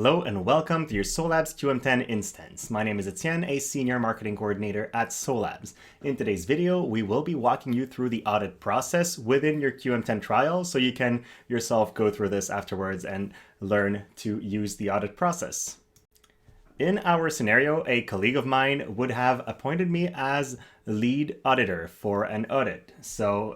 Hello and welcome to your SOLABS QM10 instance. My name is Etienne, a Senior Marketing Coordinator at SOLABS. In today's video, we will be walking you through the audit process within your QM10 trial so you can yourself go through this afterwards and learn to use the audit process. In our scenario, a colleague of mine would have appointed me as lead auditor for an audit. So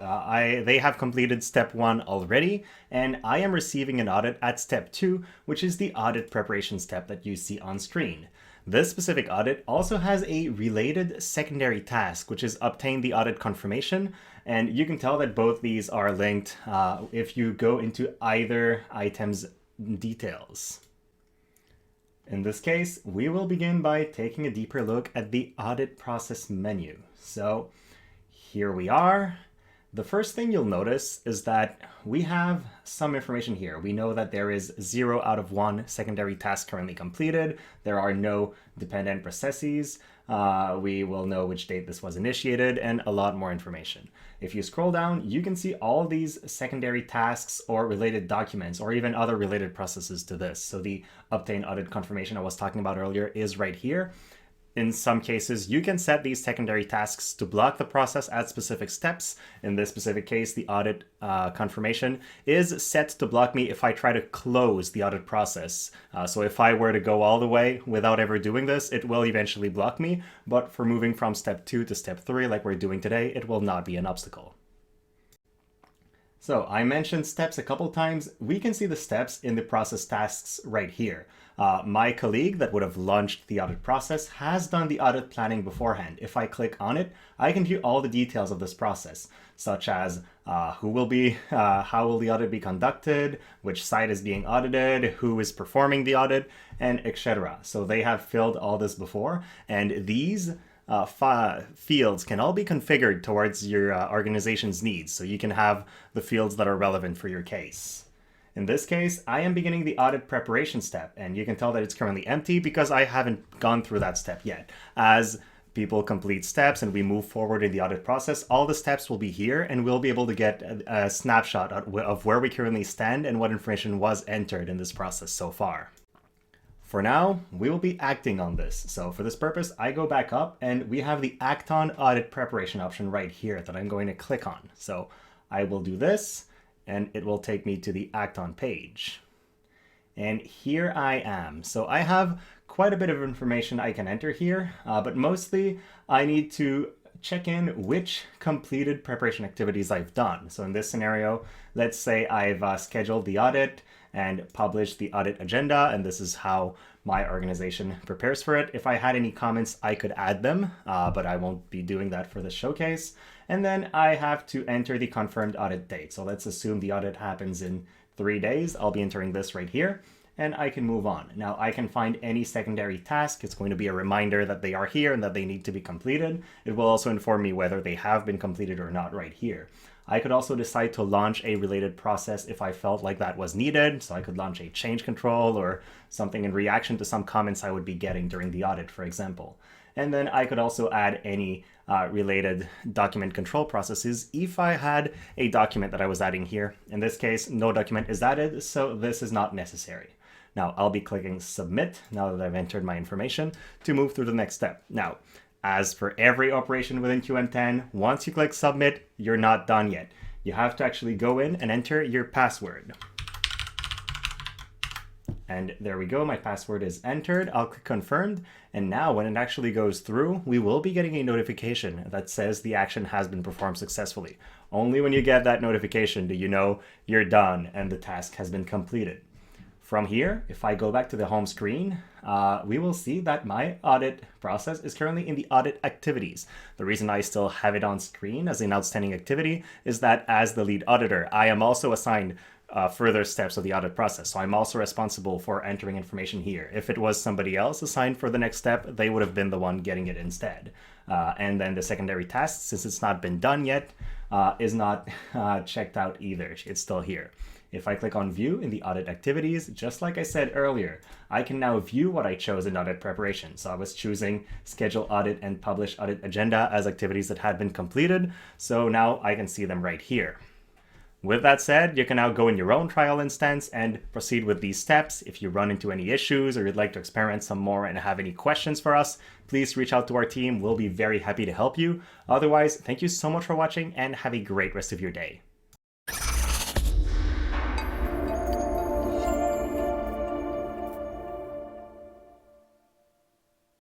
they have completed step 1 already, and I am receiving an audit at step 2, which is the audit preparation step that you see on screen. This specific audit also has a related secondary task, which is obtain the audit confirmation. And you can tell that both these are linked if you go into either item's details. In this case, we will begin by taking a deeper look at the audit process menu. So here we are. The first thing you'll notice is that we have some information here. We know that there is 0 out of 1 secondary task currently completed. There are no dependent processes. We will know which date this was initiated and a lot more information. If you scroll down, you can see all these secondary tasks or related documents or even other related processes to this. So the obtain audit confirmation I was talking about earlier is right here. In some cases, you can set these secondary tasks to block the process at specific steps. In this specific case, the audit confirmation is set to block me if I try to close the audit process. So if I were to go all the way without ever doing this, it will eventually block me. But for moving from step 2 to step 3, like we're doing today, it will not be an obstacle. So I mentioned steps a couple times. We can see the steps in the process tasks right here. My colleague that would have launched the audit process has done the audit planning beforehand. If I click on it, I can view all the details of this process, such as how will the audit be conducted, which site is being audited, who is performing the audit, and etc. So they have filled all this before, and these fields can all be configured towards your organization's needs, so you can have the fields that are relevant for your case. In this case, I am beginning the audit preparation step, and you can tell that it's currently empty because I haven't gone through that step yet. As people complete steps and we move forward in the audit process, all the steps will be here, and we'll be able to get a snapshot of where we currently stand and what information was entered in this process so far. For now, we will be acting on this. So for this purpose, I go back up and we have the Act on Audit Preparation option right here that I'm going to click on. So I will do this and it will take me to the Act on page. And here I am. So I have quite a bit of information I can enter here, but mostly I need to check in which completed preparation activities I've done. So in this scenario, let's say I've scheduled the audit and published the audit agenda, and this is how my organization prepares for it. If I had any comments, I could add them, but I won't be doing that for this showcase. And then I have to enter the confirmed audit date. So let's assume the audit happens in 3 days. I'll be entering this right here, and I can move on. Now I can find any secondary task. It's going to be a reminder that they are here and that they need to be completed. It will also inform me whether they have been completed or not right here. I could also decide to launch a related process if I felt like that was needed. So I could launch a change control or something in reaction to some comments I would be getting during the audit, for example. And then I could also add any related document control processes if I had a document that I was adding here. In this case, no document is added, so this is not necessary. Now I'll be clicking submit now that I've entered my information to move through the next step. Now, as for every operation within QM10, once you click submit, you're not done yet. You have to actually go in and enter your password. And there we go, my password is entered. I'll click confirmed. And now when it actually goes through, we will be getting a notification that says the action has been performed successfully. Only when you get that notification do you know you're done and the task has been completed. From here, if I go back to the home screen, we will see that my audit process is currently in the audit activities. The reason I still have it on screen as an outstanding activity is that as the lead auditor, I am also assigned further steps of the audit process. So I'm also responsible for entering information here. If it was somebody else assigned for the next step, they would have been the one getting it instead. And then the secondary task, since it's not been done yet, is not checked out either. It's still here. If I click on view in the audit activities, just like I said earlier, I can now view what I chose in audit preparation. So I was choosing schedule audit and publish audit agenda as activities that had been completed. So now I can see them right here. With that said, you can now go in your own trial instance and proceed with these steps. If you run into any issues or you'd like to experiment some more and have any questions for us, please reach out to our team. We'll be very happy to help you. Otherwise, thank you so much for watching and have a great rest of your day.